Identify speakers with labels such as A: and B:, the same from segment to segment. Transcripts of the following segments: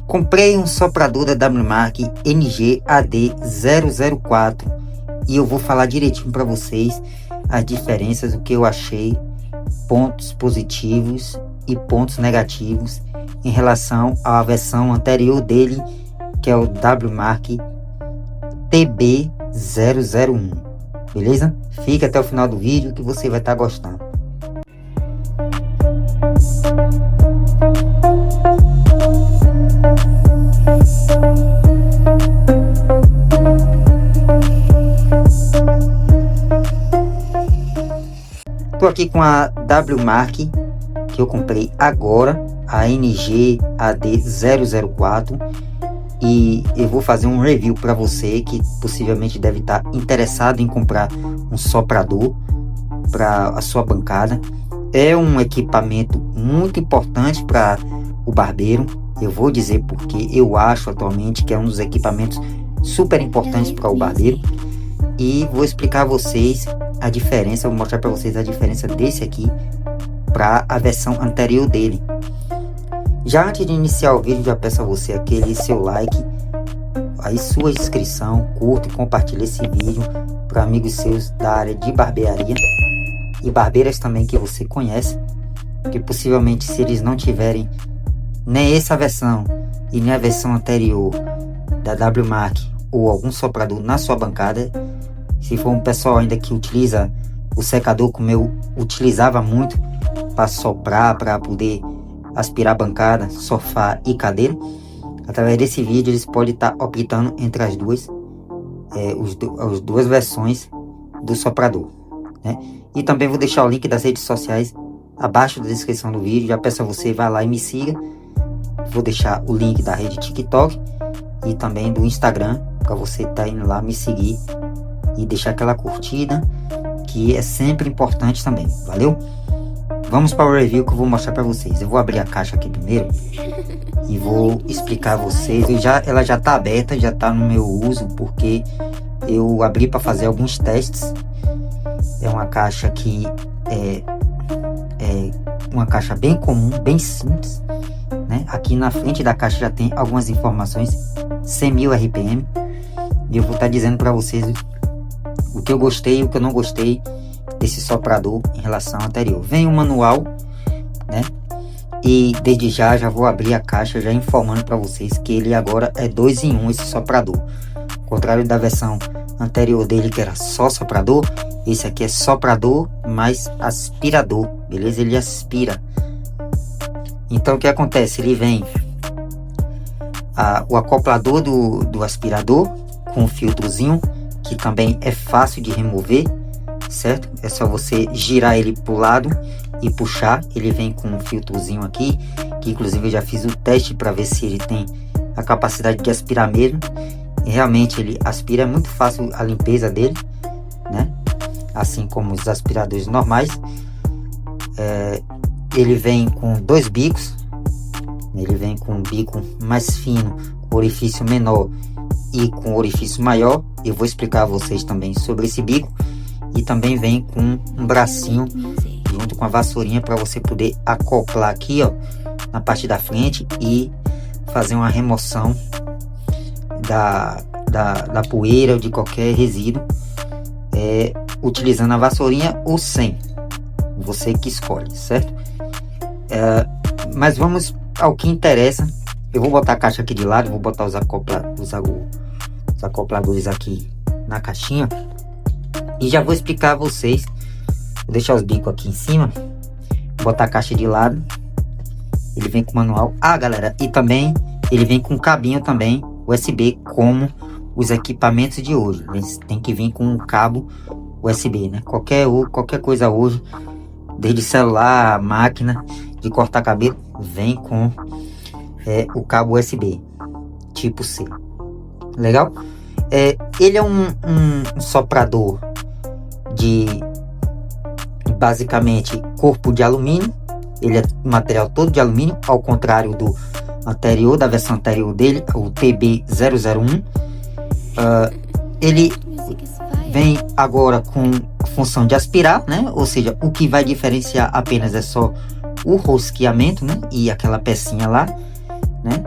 A: Comprei um soprador da WMark NG-AD004 e eu vou falar direitinho para vocês as diferenças, o que eu achei, pontos positivos e pontos negativos em relação à versão anterior dele, que é o WMark TB001. Beleza? Fica até o final do vídeo que você vai estar gostando. Estou aqui com a WMark que eu comprei agora, a NG-AD004, e eu vou fazer um review para você que possivelmente deve estar interessado em comprar um soprador para a sua bancada. É um equipamento muito importante para o barbeiro. Eu vou dizer porque eu acho atualmente que é um dos equipamentos super importantes para o barbeiro, e vou explicar a vocês a diferença, vou mostrar para vocês a diferença desse aqui para a versão anterior dele. Já antes de iniciar o vídeo, já peço a você aquele seu like, aí sua inscrição, curta e compartilhe esse vídeo para amigos seus da área de barbearia e barbeiras também que você conhece, que possivelmente se eles não tiverem nem essa versão e nem a versão anterior da WMark ou algum soprador na sua bancada, se for um pessoal ainda que utiliza o secador como eu utilizava muito para soprar, para poder aspirar bancada, sofá e cadeira, através desse vídeo eles podem estar optando entre as duas versões do soprador, né? E também vou deixar o link das redes sociais abaixo da descrição do vídeo. Já peço a você, vai lá e me siga. Vou deixar o link da rede TikTok e também do Instagram para você estar indo lá me seguir e deixar aquela curtida, que é sempre importante também. Valeu? Vamos para o review que eu vou mostrar para vocês. Eu vou abrir a caixa aqui primeiro e vou explicar a vocês. Ela já está aberta, já está no meu uso, porque eu abri para fazer alguns testes. É uma caixa que é uma caixa bem comum, bem simples, né? Aqui na frente da caixa já tem algumas informações, 100.000 RPM, e eu vou estar dizendo para vocês o que eu gostei e o que eu não gostei desse soprador em relação ao anterior. Vem um manual, né? E desde já vou abrir a caixa já informando para vocês que ele agora é 2 em 1 esse soprador. Ao contrário da versão anterior dele, que era só soprador, esse aqui é soprador mais aspirador, beleza? Ele aspira. Então o que acontece? Ele vem o acoplador do aspirador com um filtrozinho, que também é fácil de remover, certo? É só você girar ele para o lado e puxar. Ele vem com um filtrozinho aqui, que inclusive eu já fiz o teste para ver se ele tem a capacidade de aspirar mesmo. E realmente ele aspira, é muito fácil a limpeza dele, né? Assim como os aspiradores normais. Ele vem com 2 bicos. Ele vem com um bico mais fino, orifício menor e com orifício maior. Eu vou explicar a vocês também sobre esse bico. E também vem com um bracinho junto com a vassourinha para você poder acoplar aqui, ó, na parte da frente e fazer uma remoção da poeira ou de qualquer resíduo, utilizando a vassourinha ou sem, você que escolhe, certo? Mas vamos ao que interessa. Eu vou botar a caixa aqui de lado, vou botar os acopladores aqui na caixinha e já vou explicar a vocês. Vou deixar os bicos aqui em cima, botar a caixa de lado. Ele vem com manual, galera, e também ele vem com cabinho também USB, como os equipamentos de hoje. Eles têm que vir com um cabo USB, né? Qualquer coisa hoje, desde celular, máquina de cortar cabelo, vem com o cabo USB tipo C. Legal? Ele é um soprador de basicamente corpo de alumínio. Ele é material todo de alumínio, ao contrário do anterior, da versão anterior dele, o TB001. Ele vem agora com função de aspirar, né? Ou seja, o que vai diferenciar apenas é só o rosqueamento, né? E aquela pecinha lá, né?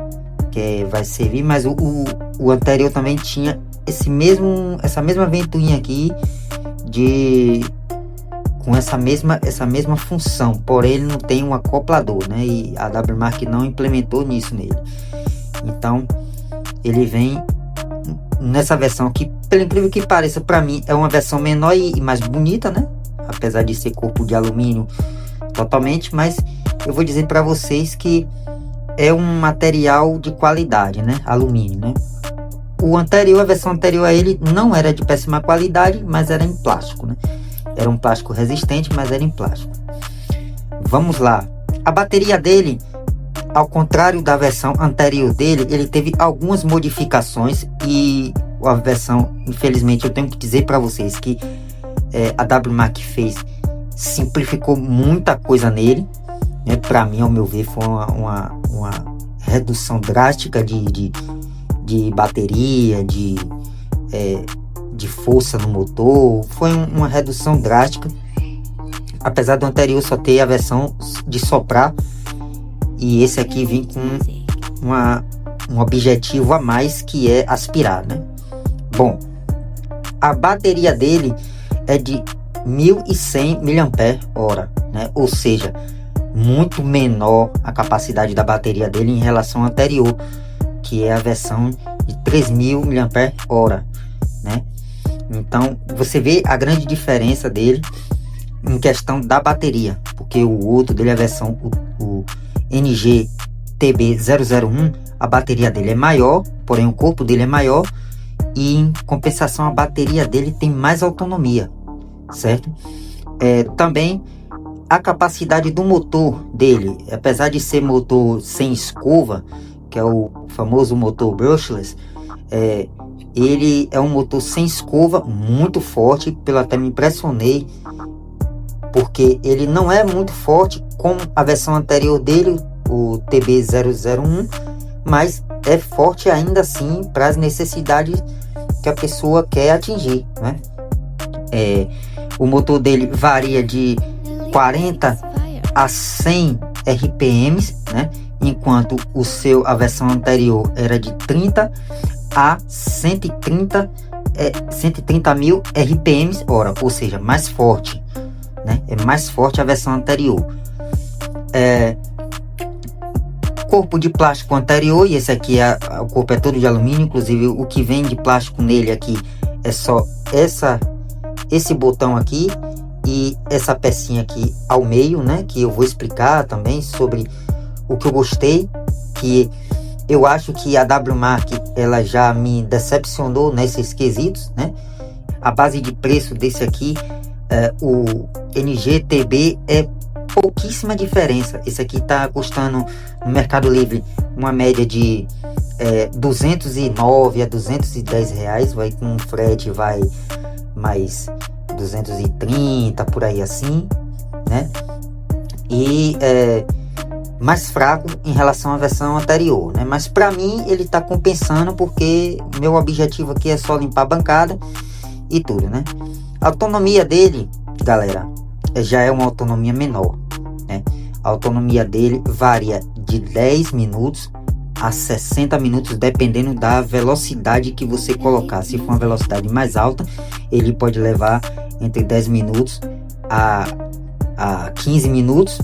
A: que vai servir, mas o anterior também tinha essa mesma ventoinha aqui com essa mesma função, porém ele não tem um acoplador, né? E a WMark não implementou nisso nele. Então ele vem nessa versão que, pelo incrível que pareça, para mim é uma versão menor e mais bonita, né? Apesar de ser corpo de alumínio totalmente, mas eu vou dizer para vocês que é um material de qualidade, né? Alumínio, né? A versão anterior a ele não era de péssima qualidade, mas era em plástico, né? Era um plástico resistente, mas era em plástico. Vamos lá. A bateria dele, ao contrário da versão anterior dele, ele teve algumas modificações e a versão, infelizmente, eu tenho que dizer para vocês que a WMark simplificou muita coisa nele, né? Para mim, ao meu ver, foi uma redução drástica de bateria, de força no motor. Foi uma redução drástica, apesar do anterior só ter a versão de soprar, e esse aqui vem com um objetivo a mais, que é aspirar, né? Bom, a bateria dele é de 1100 mAh, né? Ou seja, muito menor a capacidade da bateria dele em relação ao anterior, que é a versão de 3000 mAh, né? Então você vê a grande diferença dele em questão da bateria, porque o outro dele, a versão o NG-TB001, a bateria dele é maior, porém o corpo dele é maior, e em compensação a bateria dele tem mais autonomia, certo? Também a capacidade do motor dele, apesar de ser motor sem escova, que é o famoso motor brushless, ele é um motor sem escova, muito forte, pelo até me impressionei, porque ele não é muito forte como a versão anterior dele, o TB001, mas é forte ainda assim para as necessidades que a pessoa quer atingir, né? O motor dele varia de 40 a 100 RPMs, né? Enquanto a versão anterior era de 30 a 130 mil RPMs hora, ou seja, mais forte, né? É mais forte a versão anterior. Corpo de plástico anterior, e esse aqui o corpo é todo de alumínio, inclusive o que vem de plástico nele aqui é só esse botão aqui e essa pecinha aqui ao meio, né? Que eu vou explicar também sobre o que eu gostei, que eu acho que a WMark ela já me decepcionou nesses quesitos, né? A base de preço desse aqui, o NG-TB, é pouquíssima diferença. Esse aqui tá custando no Mercado Livre uma média de 209 a 210 reais, vai com frete, vai mais 230 por aí assim, né? E mais fraco em relação à versão anterior, né? Mas para mim ele tá compensando, porque meu objetivo aqui é só limpar a bancada e tudo, né? A autonomia dele, galera, já é uma autonomia menor, né? A autonomia dele varia de 10 minutos a 60 minutos, dependendo da velocidade que você colocar. Se for uma velocidade mais alta, ele pode levar entre 10 minutos a 15 minutos,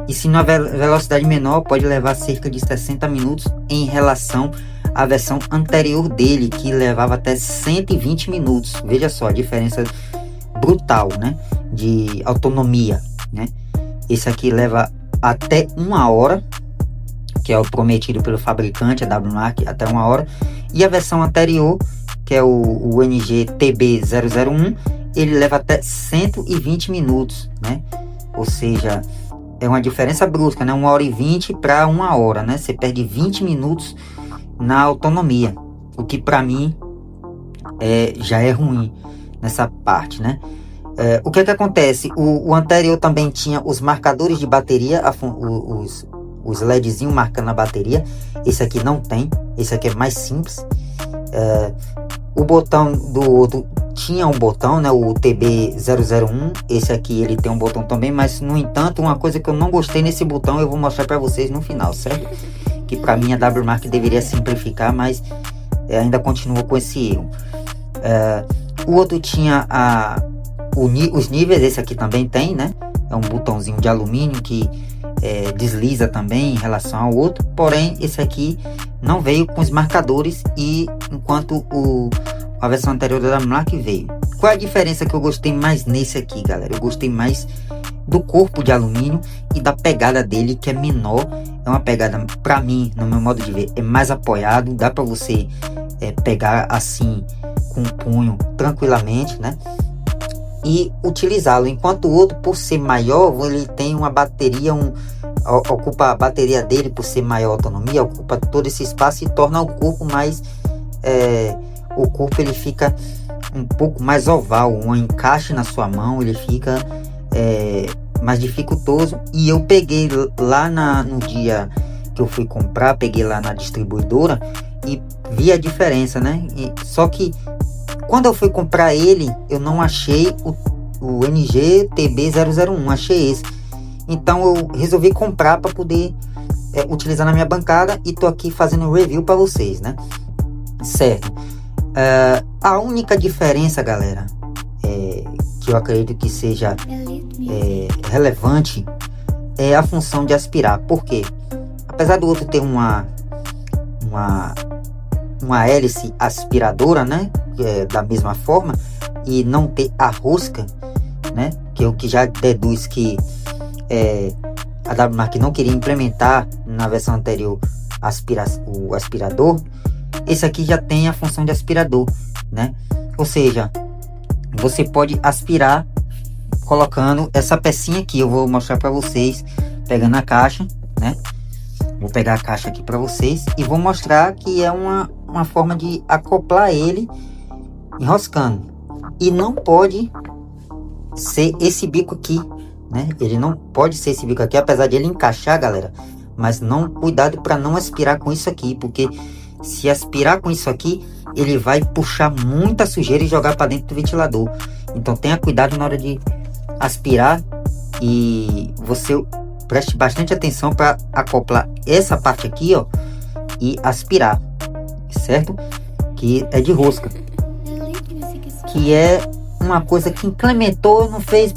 A: e se na velocidade menor, pode levar cerca de 60 minutos em relação à versão anterior dele, que levava até 120 minutos. Veja só a diferença brutal, né, de autonomia, né? Esse aqui leva até 1 hora, que é o prometido pelo fabricante, a WMark, até 1 hora. E a versão anterior, que é o NG-TB001, ele leva até 120 minutos, né? Ou seja, é uma diferença brusca, né? 1h20 para 1 hora, né? Você perde 20 minutos na autonomia, o que para mim já é ruim nessa parte, né? O que acontece? O anterior também tinha os marcadores de bateria, os LEDzinhos marcando a bateria. Esse aqui não tem, esse aqui é mais simples. O botão do outro tinha um botão, né, o TB001. Esse aqui ele tem um botão também, mas no entanto, uma coisa que eu não gostei nesse botão eu vou mostrar para vocês no final, certo? que para mim a WMark deveria simplificar, mas ainda continua com esse erro. O outro tinha os níveis, esse aqui também tem, né? É um botãozinho de alumínio que desliza também em relação ao outro, porém esse aqui não veio com os marcadores, e enquanto a versão anterior da WMark veio. Qual é a diferença que eu gostei mais nesse aqui, galera? Eu gostei mais do corpo de alumínio e da pegada dele, que é menor. É uma pegada, para mim, no meu modo de ver, é mais apoiado, dá para você pegar assim com o punho tranquilamente, né? E utilizá-lo, enquanto o outro, por ser maior, ele tem uma bateria, ocupa a bateria dele, por ser maior autonomia, ocupa todo esse espaço e torna o corpo mais o corpo ele fica um pouco mais oval, um encaixe na sua mão, ele fica mais dificultoso. E eu peguei lá no dia que eu fui comprar, peguei lá na distribuidora e vi a diferença, né? Só que quando eu fui comprar ele, eu não achei o NG TB001, achei esse. Então eu resolvi comprar para poder utilizar na minha bancada, e tô aqui fazendo review para vocês, né? Certo. A única diferença, galera, que eu acredito que seja relevante, é a função de aspirar. Por quê? Apesar do outro ter uma hélice aspiradora, né, da mesma forma, e não ter a rosca, né, que é o que já deduz que a WMark não queria implementar na versão anterior o aspirador. Esse aqui já tem a função de aspirador, né? Ou seja, você pode aspirar colocando essa pecinha aqui. Eu vou mostrar para vocês pegando a caixa, né? Vou pegar a caixa aqui para vocês e vou mostrar que é uma forma de acoplar ele enroscando. E não pode ser esse bico aqui, né? Ele não pode ser esse bico aqui, apesar de ele encaixar, galera. Mas cuidado para não aspirar com isso aqui, porque se aspirar com isso aqui, ele vai puxar muita sujeira e jogar para dentro do ventilador. Então tenha cuidado na hora de aspirar, e você preste bastante atenção para acoplar essa parte aqui, ó, e aspirar, certo? Que é de rosca, que é uma coisa que implementou,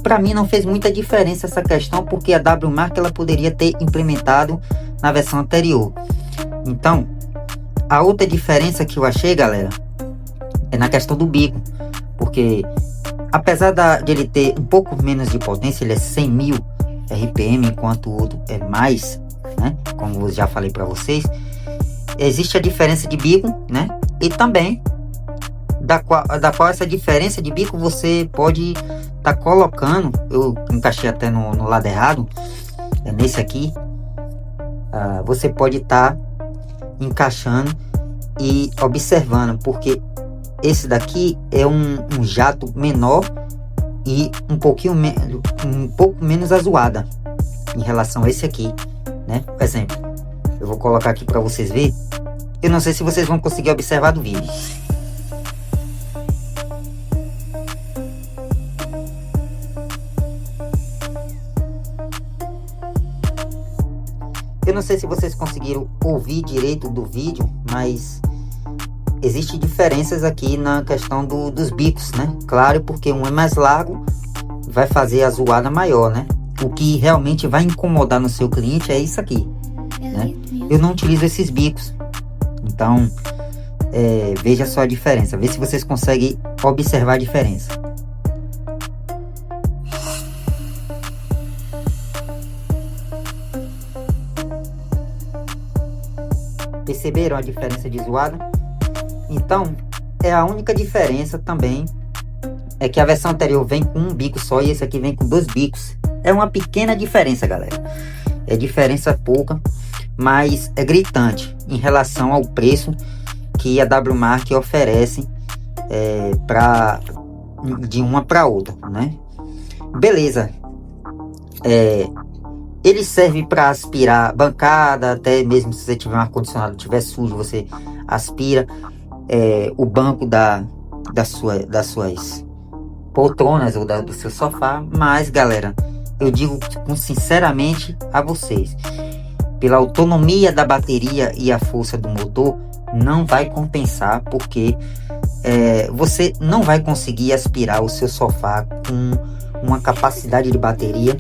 A: para mim não fez muita diferença essa questão, porque a WMark ela poderia ter implementado na versão anterior. Então, a outra diferença que eu achei, galera, é na questão do bico, porque apesar de ele ter um pouco menos de potência, ele é 100.000 RPM, enquanto o outro é mais, né? Como eu já falei para vocês, existe a diferença de bico, né? E também da qual essa diferença de bico você pode estar colocando. Eu encaixei até no lado errado, nesse aqui. Você pode estar encaixando e observando, porque esse daqui é um jato menor e um pouco menos azuada em relação a esse aqui, né? Por exemplo, eu vou colocar aqui para vocês verem. Eu não sei se vocês vão conseguir observar do vídeo. Eu não sei se vocês conseguiram ouvir direito do vídeo, mas existem diferenças aqui na questão dos bicos, né? Claro, porque um é mais largo, vai fazer a zoada maior, né? O que realmente vai incomodar no seu cliente é isso aqui, né? Eu não utilizo esses bicos, então veja só a diferença. Vê se vocês conseguem observar a diferença. Perceberam a diferença de zoada? Então, a única diferença também é que a versão anterior vem com um bico só e esse aqui vem com 2 bicos. É uma pequena diferença, galera. É diferença pouca, mas é gritante em relação ao preço que a WMark oferece de uma para outra, né? Beleza. Ele serve para aspirar bancada, até mesmo se você tiver um ar-condicionado, tiver sujo, você aspira o banco das suas poltronas ou do seu sofá. Mas, galera, eu digo sinceramente a vocês, pela autonomia da bateria e a força do motor, não vai compensar, porque você não vai conseguir aspirar o seu sofá com uma capacidade de bateria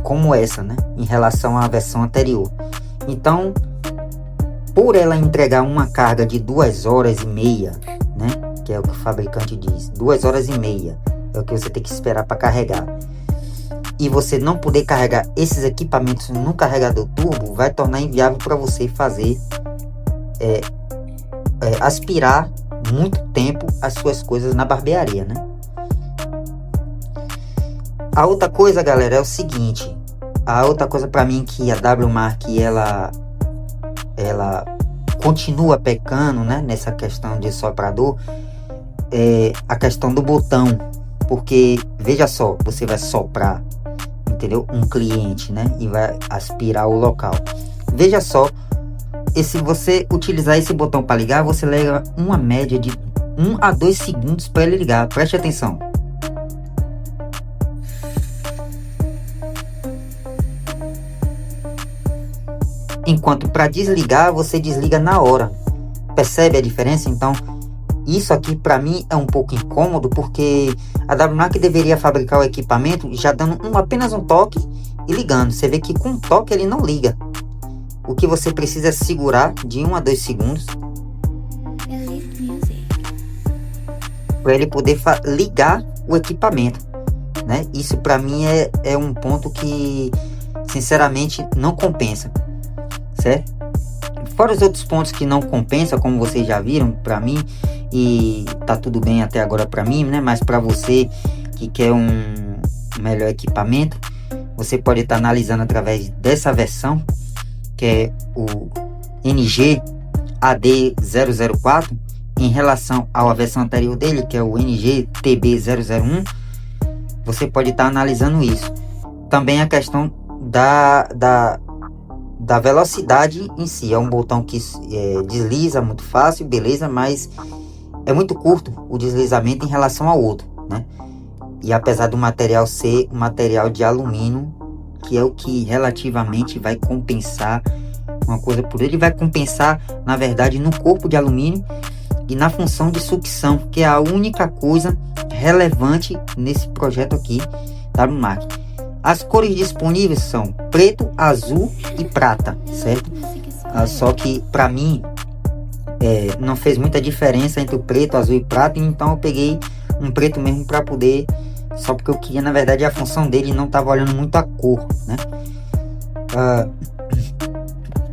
A: como essa, né, em relação à versão anterior. Então, por ela entregar uma carga de 2h30, né, que é o que o fabricante diz, 2h30 é o que você tem que esperar para carregar, e você não poder carregar esses equipamentos no carregador turbo, vai tornar inviável para você fazer aspirar muito tempo as suas coisas na barbearia, né? A outra coisa, galera, é o seguinte. A outra coisa para mim que a WMark ela continua pecando, né, nessa questão de soprador, é a questão do botão. Porque, veja só, você vai soprar, entendeu? Um cliente, né, e vai aspirar o local. Veja só, se você utilizar esse botão para ligar, você leva uma média de 1 a 2 segundos para ele ligar. Preste atenção. Enquanto para desligar, você desliga na hora. Percebe a diferença? Então, isso aqui para mim é um pouco incômodo, porque a WMark deveria fabricar o equipamento já dando apenas um toque e ligando. Você vê que com um toque ele não liga. O que você precisa é segurar de 1 a 2 segundos para ele poder ligar o equipamento, né? Isso para mim é um ponto que sinceramente não compensa, certo? Fora os outros pontos que não compensa, como vocês já viram para mim, e tá tudo bem até agora para mim, né? Mas para você que quer um melhor equipamento, você pode estar analisando através dessa versão, que é o NG AD004, em relação à versão anterior dele, que é o NG TB001. Você pode estar analisando isso. Também a questão da velocidade em si. É um botão que desliza muito fácil, beleza, mas é muito curto o deslizamento em relação ao outro, né? E apesar do material ser um material de alumínio, que é o que relativamente vai compensar uma coisa por ele, vai compensar na verdade no corpo de alumínio e na função de sucção, que é a única coisa relevante nesse projeto aqui da WMark. As cores disponíveis são preto, azul e prata, certo? Só que para mim não fez muita diferença entre o preto, azul e prata, então eu peguei um preto mesmo para poder, só porque eu queria, na verdade, a função dele, não estava olhando muito a cor, né?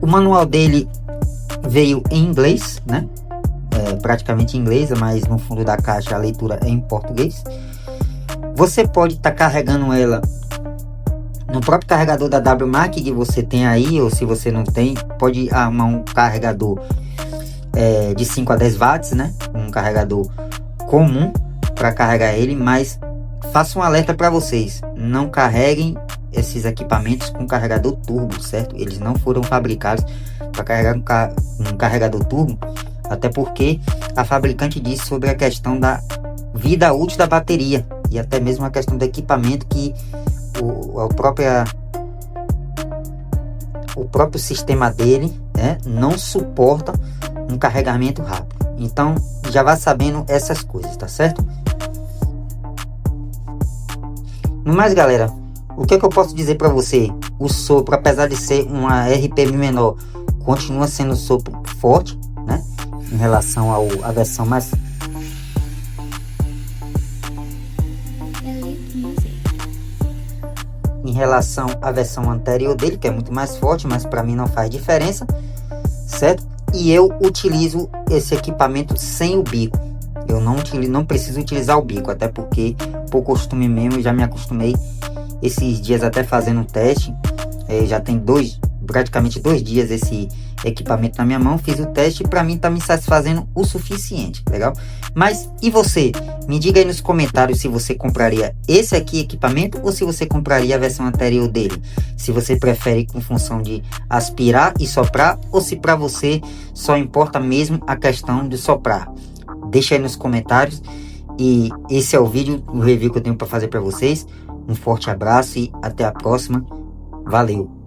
A: O manual dele veio em inglês, né? Praticamente em inglês, mas no fundo da caixa a leitura é em português. Você pode estar carregando ela no próprio carregador da WMark que você tem aí, ou se você não tem, pode arrumar um carregador de 5 a 10 watts, né? Um carregador comum para carregar ele, mas faço um alerta para vocês: não carreguem esses equipamentos com carregador turbo, certo? Eles não foram fabricados para carregar um carregador turbo, até porque a fabricante disse sobre a questão da vida útil da bateria e até mesmo a questão do equipamento, que o próprio sistema dele não suporta um carregamento rápido. Então já vá sabendo essas coisas, tá certo? No mais, galera, o que é que eu posso dizer para você? O sopro, apesar de ser uma RPM menor, continua sendo um sopro forte, né? Em relação à versão mais... Em relação à versão anterior dele, que é muito mais forte, mas para mim não faz diferença, certo? E eu utilizo esse equipamento sem o bico. Eu não preciso utilizar o bico, até porque por costume mesmo, já me acostumei. Esses dias até fazendo um teste, já tem praticamente 2 dias esse equipamento na minha mão, fiz o teste e para mim tá me satisfazendo o suficiente, legal? Mas e você? Me diga aí nos comentários se você compraria esse aqui equipamento ou se você compraria a versão anterior dele. Se você prefere com função de aspirar e soprar, ou se para você só importa mesmo a questão de soprar. Deixa aí nos comentários. E esse é o review que eu tenho para fazer para vocês. Um forte abraço e até a próxima. Valeu!